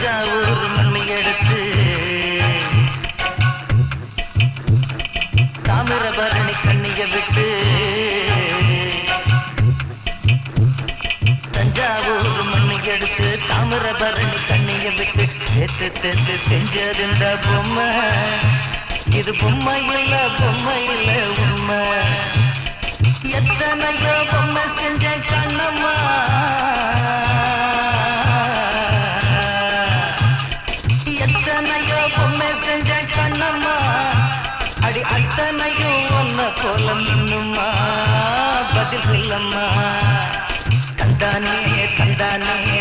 தஞ்சாவூர் மண்ணி எடுத்து தாமிரபரணி கண்ணிய விட்டு தஞ்சாவூர் மண்ணி எடுத்து தாமிரபரணி கண்ணிய விட்டு சேர்த்து சேர்த்து செஞ்சது இந்த பொம்மை இது பொம்மை இல்ல உண்மை எத்தனையோ பொம்மை செஞ்ச கண்ணம்மா எத்தனையோ பொம்மை செஞ்ச கண்ணம்மா அடி அத்தனையும் ஒன்ன போல மின்னுமா பதில் இல்லம்மா தந்தானே தந்தானே